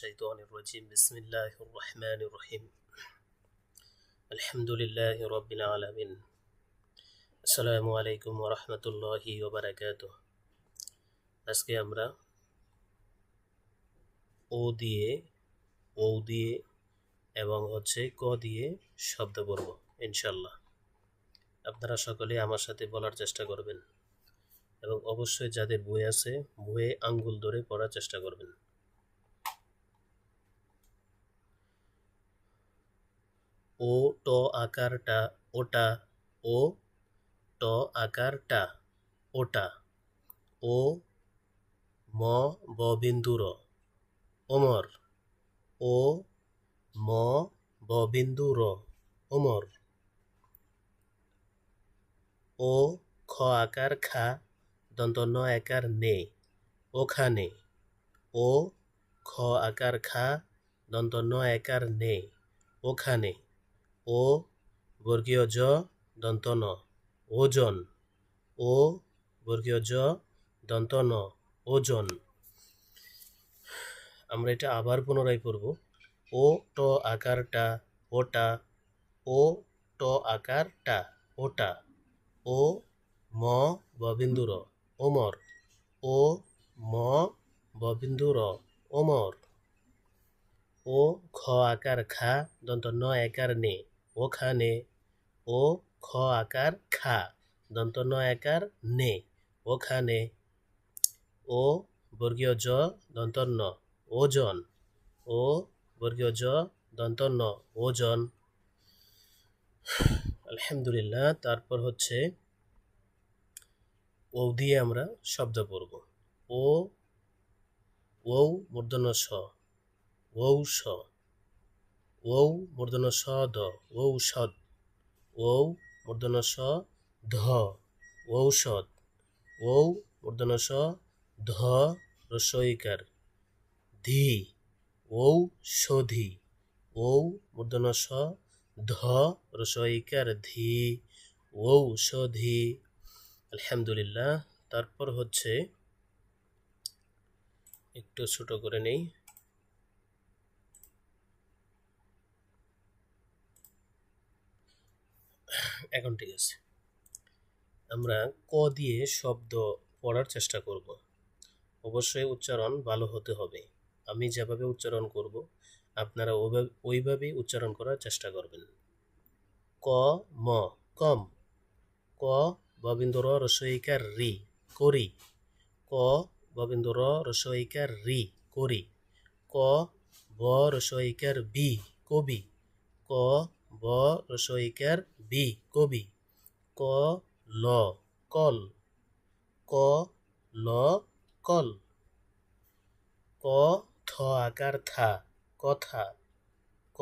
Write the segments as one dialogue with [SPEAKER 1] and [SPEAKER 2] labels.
[SPEAKER 1] الشيطان الرجيم بسم الله الرحمن الرحيم الحمد لله رب العالمين السلام عليكم ورحمة الله وبركاته আজকে আমরা ও দিয়ে ও দিয়ে এবং ক দিয়ে শব্দ পড়ব ইনশাআল্লাহ। আপনারা সকলে আমার সাথে বলার চেষ্টা করবেন এবং অবশ্যই যাদের বই আছে বইয়ে আঙ্গুল ধরে পড়ার চেষ্টা করবেন। ও ট আকারটা ওটা, ও ট আকারটা ওটা, ও ম ববিন্দুর ওমর, ও ম ববিন্দুর ওমর, ও খ আকার খা দন্ত ন আকার নে ওখানে, ও খ আকার খা দন্ত ন আকার নে ওখানে, ও বর্গীয় জ দন্ত ন ওজন, ও বর্গীয় জ দন্ত ন ওজন। আমরা এটা আবার পুনরায় পড়ব। ও ট আকারটা ওটা, ও ট আকারটা ওটা, ও ম ববিন্দুর ওমর, ও ম ববিন্দুর ওমর, ও খ আকার খা দন্ত ন আকার নে ওখানে, ও খ আকার খা দন্ত ন আকার নে ওখানে, ও বর্গীয় জ দন্ত ন ওজন, ও বর্গীয় জ দন্ত ন ওজন। আলহামদুলিল্লাহ। তারপর ও দিয়ে আমরা শব্দ পড়ব। ও ও মূর্ধন্য স, ঔষ, ঔ মূর্ধন্য স দ ঔষধ, ঔ মূর্ধন্য স ধ ঔষধ, ঔ মূর্ধন্য স ধ রস্বইকার ধি ঔষধি, ঔ মূর্ধন্য স ধ রস্বইকার ধি ঔষধি। আলহামদুলিল্লাহ। তারপর একটু ছোট করে নেই। এখন ঠিক আছে। আমরা ক দিয়ে শব্দ পড়ার চেষ্টা করব। অবশ্যই উচ্চারণ ভালো হতে হবে। আমি যেভাবে উচ্চারণ করব আপনারা ওইভাবেই উচ্চারণ করার চেষ্টা করবেন। ক ম কম, ক ববিন্দুর রস্বইকার রি করি, ক ববিন্দুর রস্বইকার রি করি, ক ব রস্বইকার বি কবি, ক ব রস্বইকার বি কবি, ক ল কল, ক ল কল, ক থ আকার থা কথা, ক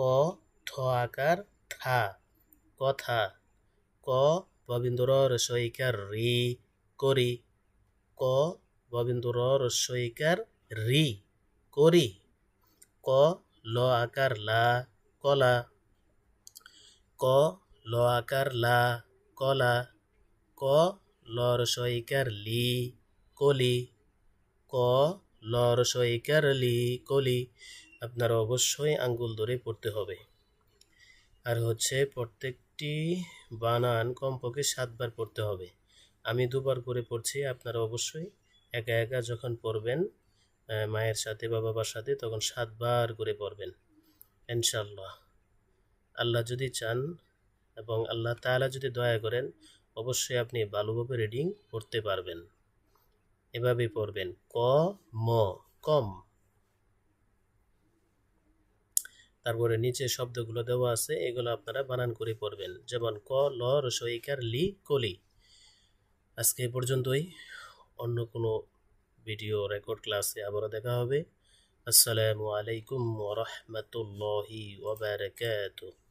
[SPEAKER 1] থ আকার থা কথা, ক ববিন্দুর রস্বইকার রি করি, ক ববিন্দুর রস্বইকার রি করি, ক ল আকার লা কলা, ক ল আকার লা কলা, ক ল রস্বইকার লি কলি, ক ল রস্বইকার লি কলি। আপনারা অবশ্যই আঙ্গুল ধরে পড়তে হবে। আর প্রত্যেকটি বানান কমপক্ষে 7 বার পড়তে হবে। আমি 2 বার করে পড়ছি, আপনারা অবশ্যই একা একা যখন পড়বেন মায়ের সাথে বা বাবার সাথে তখন 7 বার করে পড়বেন ইনশাআল্লাহ। আল্লাহ যদি চান এবং আল্লাহ তাআলা যদি দয়া করেন অবশ্যই আপনি ভালোভাবে রিডিং করতে পারবেন। এভাবে পড়বেন ক ম কম। তারপরে নিচে শব্দগুলো দেওয়া আছে, এগুলো আপনারা বানান করে পড়বেন, যেমন ক ল রস্বইকার লি কলি। আজকে এ পর্যন্তই। অন্য কোনো ভিডিও রেকর্ড ক্লাসে আবারও দেখা হবে। আসসালামু আলাইকুম ওয়া রাহমাতুল্লাহি ওয়া বারাকাতুহু।